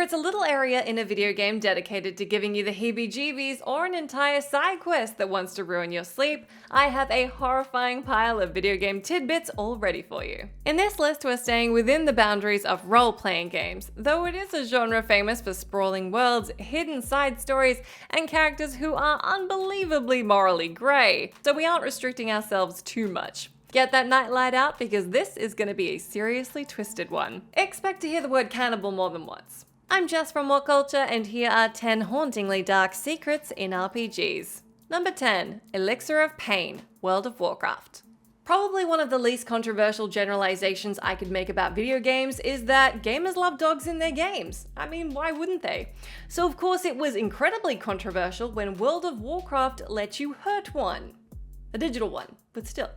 it's a little area in a video game dedicated to giving you the heebie-jeebies or an entire side quest that wants to ruin your sleep, I have a horrifying pile of video game tidbits all ready for you. In this list, we're staying within the boundaries of role-playing games, though it is a genre famous for sprawling worlds, hidden side stories, and characters who are unbelievably morally grey, so we aren't restricting ourselves too much. Get that nightlight out because this is going to be a seriously twisted one. Expect to hear the word cannibal more than once. I'm Jess from WhatCulture, and here are 10 hauntingly dark secrets in RPGs. Number 10. Elixir of Pain, World of Warcraft. Probably one of the least controversial generalizations I could make about video games is that gamers love dogs in their games. I mean, why wouldn't they? So of course it was incredibly controversial when World of Warcraft let you hurt one. A digital one, but still.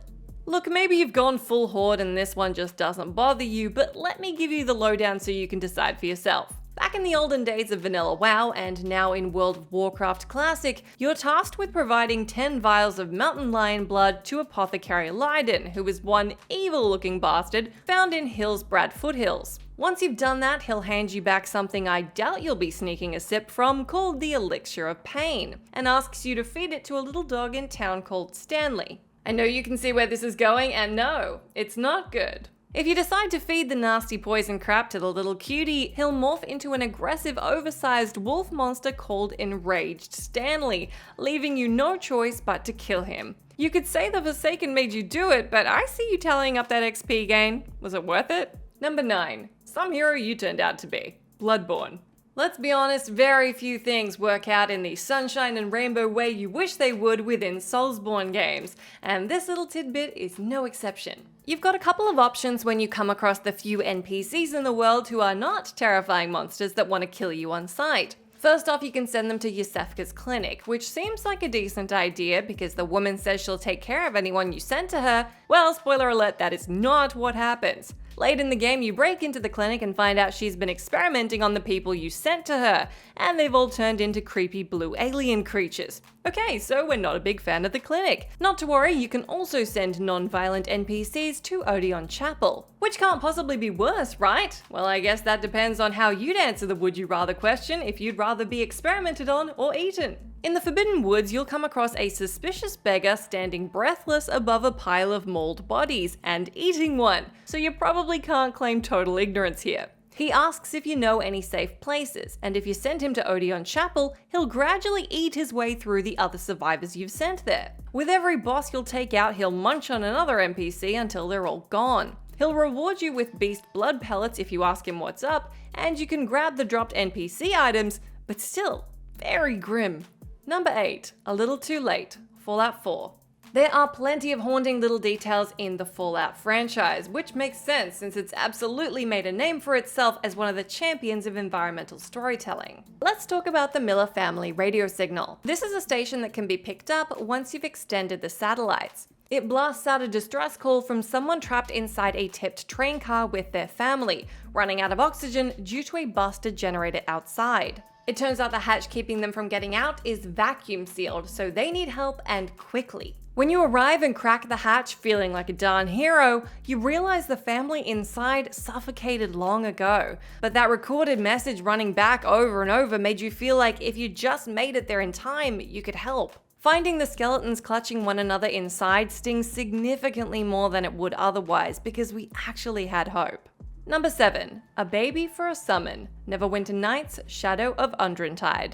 Look, maybe you've gone full horde and this one just doesn't bother you, but let me give you the lowdown so you can decide for yourself. Back in the olden days of Vanilla WoW and now in World of Warcraft Classic, you're tasked with providing 10 vials of mountain lion blood to Apothecary Leiden, who is one evil-looking bastard found in Hillsbrad foothills. Once you've done that, he'll hand you back something I doubt you'll be sneaking a sip from called the Elixir of Pain, and asks you to feed it to a little dog in town called Stanley. I know you can see where this is going, and no, it's not good. If you decide to feed the nasty poison crap to the little cutie, he'll morph into an aggressive, oversized wolf monster called Enraged Stanley, leaving you no choice but to kill him. You could say the Forsaken made you do it, but I see you tallying up that XP gain. Was it worth it? Number 9. Some hero you turned out to be. Bloodborne. Let's be honest, very few things work out in the sunshine and rainbow way you wish they would within Soulsborne games, and this little tidbit is no exception. You've got a couple of options when you come across the few NPCs in the world who are not terrifying monsters that want to kill you on sight. First off, you can send them to Yusefka's clinic, which seems like a decent idea because the woman says she'll take care of anyone you send to her. Well, spoiler alert, that is not what happens. Late in the game, you break into the clinic and find out she's been experimenting on the people you sent to her, and they've all turned into creepy blue alien creatures. Okay, so we're not a big fan of the clinic. Not to worry, you can also send non-violent NPCs to Odeon Chapel. Which can't possibly be worse, right? Well, I guess that depends on how you'd answer the would you rather question, if you'd rather be experimented on or eaten. In the Forbidden Woods, you'll come across a suspicious beggar standing breathless above a pile of mauled bodies and eating one, so you probably can't claim total ignorance here. He asks if you know any safe places, and if you send him to Odeon Chapel, he'll gradually eat his way through the other survivors you've sent there. With every boss you'll take out, he'll munch on another NPC until they're all gone. He'll reward you with beast blood pellets if you ask him what's up, and you can grab the dropped NPC items, but still, very grim. Number 8. A little too late. Fallout 4. There are plenty of haunting little details in the Fallout franchise, which makes sense since it's absolutely made a name for itself as one of the champions of environmental storytelling. Let's talk about the Miller family radio signal. This is a station that can be picked up once you've extended the satellites. It blasts out a distress call from someone trapped inside a tipped train car with their family, running out of oxygen due to a busted generator outside. It turns out the hatch keeping them from getting out is vacuum sealed, so they need help and quickly. When you arrive and crack the hatch feeling like a darn hero, you realize the family inside suffocated long ago. But that recorded message running back over and over made you feel like if you just made it there in time, you could help. Finding the skeletons clutching one another inside stings significantly more than it would otherwise because we actually had hope. Number 7. A Baby for a Summon. Neverwinter Nights, Shadow of Undrentide.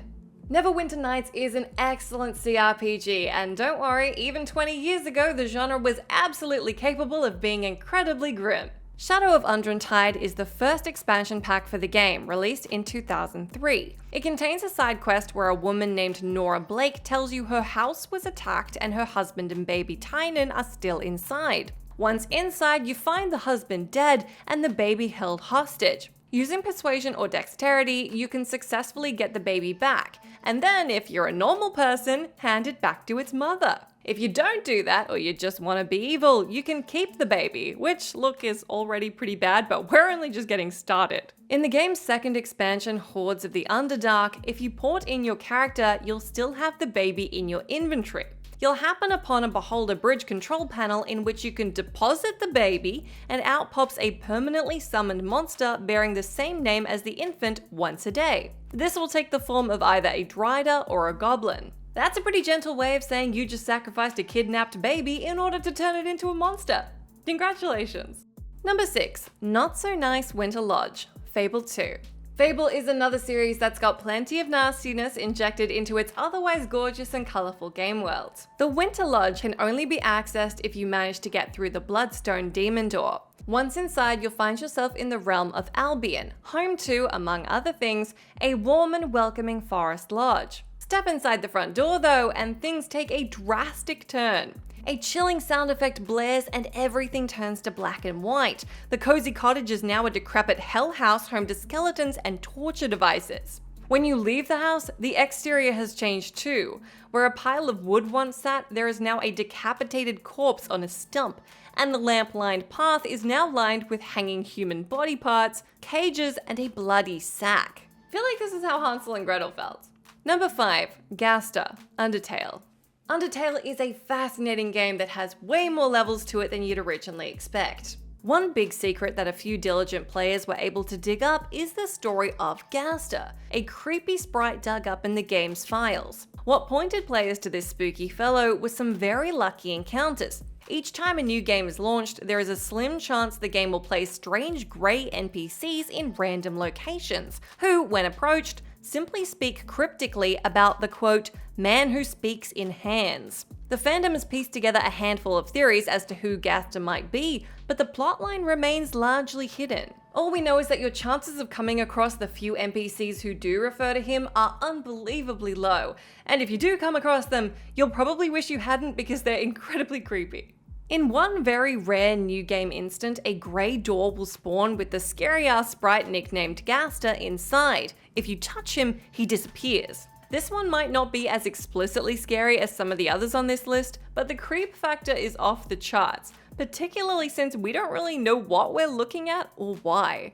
Neverwinter Nights is an excellent CRPG, and don't worry, even 20 years ago the genre was absolutely capable of being incredibly grim. Shadow of Undrentide is the first expansion pack for the game, released in 2003. It contains a side quest where a woman named Nora Blake tells you her house was attacked and her husband and baby Tynan are still inside. Once inside, you find the husband dead and the baby held hostage. Using persuasion or dexterity, you can successfully get the baby back, and then, if you're a normal person, hand it back to its mother. If you don't do that, or you just want to be evil, you can keep the baby, which, look, is already pretty bad, but we're only just getting started. In the game's second expansion, Hordes of the Underdark, if you port in your character, you'll still have the baby in your inventory. you'll happen upon a Beholder Bridge control panel in which you can deposit the baby, and out pops a permanently summoned monster bearing the same name as the infant once a day. This will take the form of either a Dryder or a Goblin. That's a pretty gentle way of saying you just sacrificed a kidnapped baby in order to turn it into a monster. Congratulations! Number 6. Not So Nice Winter Lodge, Fable 2. Fable is another series that's got plenty of nastiness injected into its otherwise gorgeous and colourful game world. The Winter Lodge can only be accessed if you manage to get through the Bloodstone Demon Door. Once inside, you'll find yourself in the realm of Albion, home to, among other things, a warm and welcoming forest lodge. Step inside the front door though, and things take a drastic turn. A chilling sound effect blares and everything turns to black and white. The cozy cottage is now a decrepit hell house home to skeletons and torture devices. When you leave the house, the exterior has changed too. Where a pile of wood once sat, there is now a decapitated corpse on a stump, and the lamp-lined path is now lined with hanging human body parts, cages, and a bloody sack. I feel like this is how Hansel and Gretel felt. Number 5. Gaster, Undertale. Undertale is a fascinating game that has way more levels to it than you'd originally expect. One big secret that a few diligent players were able to dig up is the story of Gaster, a creepy sprite dug up in the game's files. What pointed players to this spooky fellow was some very lucky encounters. Each time a new game is launched, there is a slim chance the game will place strange grey NPCs in random locations, who, when approached, simply speak cryptically about the quote, man who speaks in hands. The fandom has pieced together a handful of theories as to who Gaster might be, but the plotline remains largely hidden. All we know is that your chances of coming across the few NPCs who do refer to him are unbelievably low, and if you do come across them, you'll probably wish you hadn't because they're incredibly creepy. In one very rare new game instant, a grey door will spawn with the scary-ass sprite nicknamed Gaster inside. If you touch him, he disappears. This one might not be as explicitly scary as some of the others on this list, but the creep factor is off the charts, particularly since we don't really know what we're looking at or why.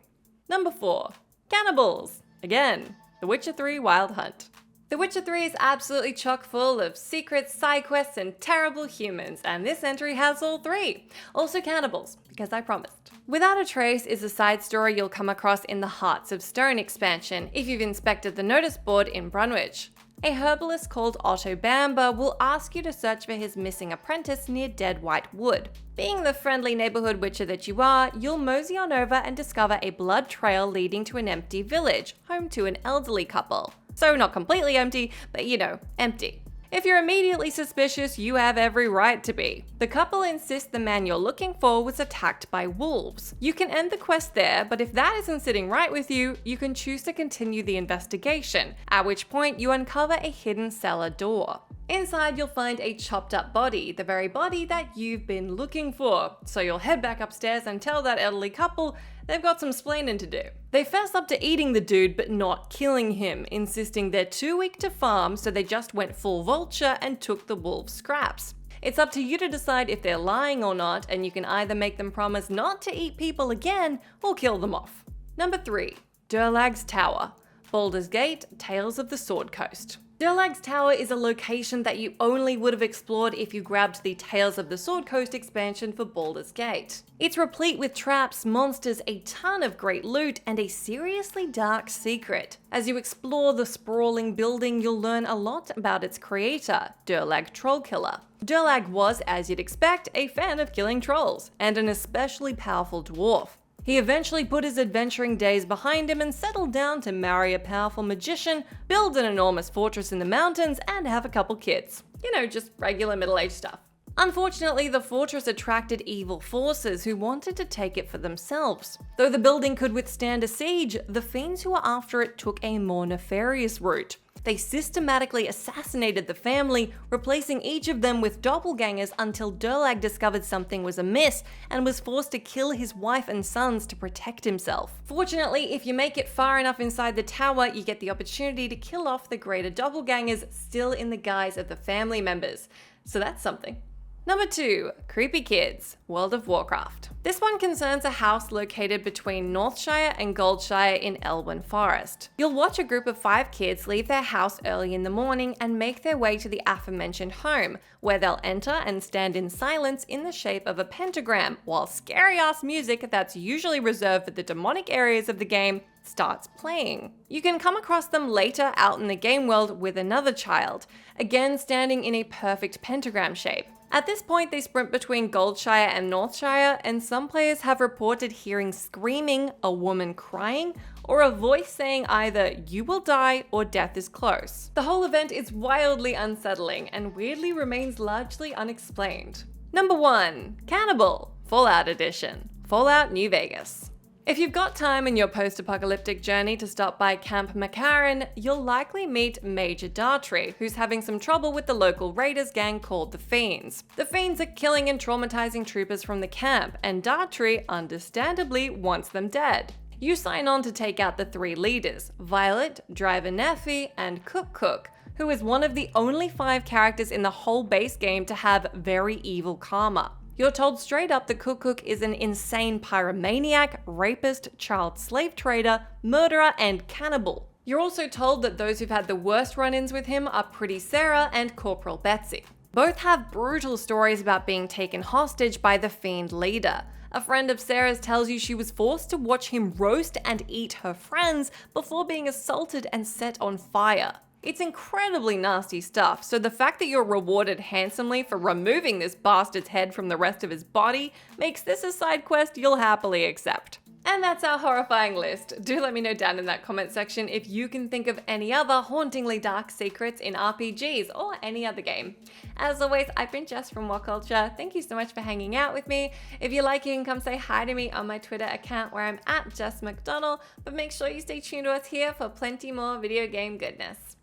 Number 4. Cannibals. Again, The Witcher 3 Wild Hunt. The Witcher 3 is absolutely chock full of secrets, side quests, and terrible humans, and this entry has all 3. Also cannibals, because I promised. Without a Trace is a side story you'll come across in the Hearts of Stone expansion if you've inspected the notice board in Brunwich. A herbalist called Otto Bamba will ask you to search for his missing apprentice near Dead White Wood. Being the friendly neighborhood witcher that you are, you'll mosey on over and discover a blood trail leading to an empty village, home to an elderly couple. So not completely empty, but you know, empty. If you're immediately suspicious, you have every right to be. The couple insist the man you're looking for was attacked by wolves. You can end the quest there, but if that isn't sitting right with you, you can choose to continue the investigation, at which point you uncover a hidden cellar door. Inside, you'll find a chopped up body, the very body that you've been looking for. So you'll head back upstairs and tell that elderly couple they've got some splaining to do. They fess up to eating the dude but not killing him, insisting they're too weak to farm, so they just went full vulture and took the wolf's scraps. It's up to you to decide if they're lying or not, and you can either make them promise not to eat people again or kill them off. Number 3. Derlags Tower, Baldur's Gate, Tales of the Sword Coast. Derlags Tower is a location that you only would have explored if you grabbed the Tales of the Sword Coast expansion for Baldur's Gate. It's replete with traps, monsters, a ton of great loot, and a seriously dark secret. As you explore the sprawling building, you'll learn a lot about its creator, Derlag Trollkiller. Derlag was, as you'd expect, a fan of killing trolls, and an especially powerful dwarf. He eventually put his adventuring days behind him and settled down to marry a powerful magician, build an enormous fortress in the mountains, and have a couple kids. You know, just regular middle-aged stuff. Unfortunately, the fortress attracted evil forces who wanted to take it for themselves. Though the building could withstand a siege, the fiends who were after it took a more nefarious route. They systematically assassinated the family, replacing each of them with doppelgangers until Derlag discovered something was amiss and was forced to kill his wife and sons to protect himself. Fortunately, if you make it far enough inside the tower, you get the opportunity to kill off the greater doppelgangers still in the guise of the family members. So that's something. Number 2. Creepy Kids, World of Warcraft. This one concerns a house located between Northshire and Goldshire in Elwyn Forest. You'll watch a group of 5 kids leave their house early in the morning and make their way to the aforementioned home, where they'll enter and stand in silence in the shape of a pentagram, while scary-ass music that's usually reserved for the demonic areas of the game starts playing. You can come across them later out in the game world with another child, again standing in a perfect pentagram shape. At this point, they sprint between Goldshire and Northshire, and some players have reported hearing screaming, a woman crying, or a voice saying either "you will die" or "death is close." The whole event is wildly unsettling and weirdly remains largely unexplained. Number 1. Cannibal, Fallout Edition, Fallout New Vegas. If you've got time in your post-apocalyptic journey to stop by Camp McCarran, you'll likely meet Major Dartrey, who's having some trouble with the local raiders gang called the Fiends. The Fiends are killing and traumatizing troopers from the camp, and Dartrey, understandably, wants them dead. You sign on to take out the 3 leaders, Violet, Driver Nephi, and Cook, who is one of the only 5 characters in the whole base game to have very evil karma. You're told straight up that Cook is an insane pyromaniac, rapist, child slave trader, murderer, and cannibal. You're also told that those who've had the worst run-ins with him are Pretty Sarah and Corporal Betsy. Both have brutal stories about being taken hostage by the Fiend leader. A friend of Sarah's tells you she was forced to watch him roast and eat her friends before being assaulted and set on fire. It's incredibly nasty stuff, so the fact that you're rewarded handsomely for removing this bastard's head from the rest of his body makes this a side quest you'll happily accept. And that's our horrifying list. Do let me know down in that comment section if you can think of any other hauntingly dark secrets in RPGs or any other game. As always, I've been Jess from WhatCulture. Thank you so much for hanging out with me. If you like, you can come say hi to me on my Twitter account where I'm @JessMcDonald, but make sure you stay tuned to us here for plenty more video game goodness.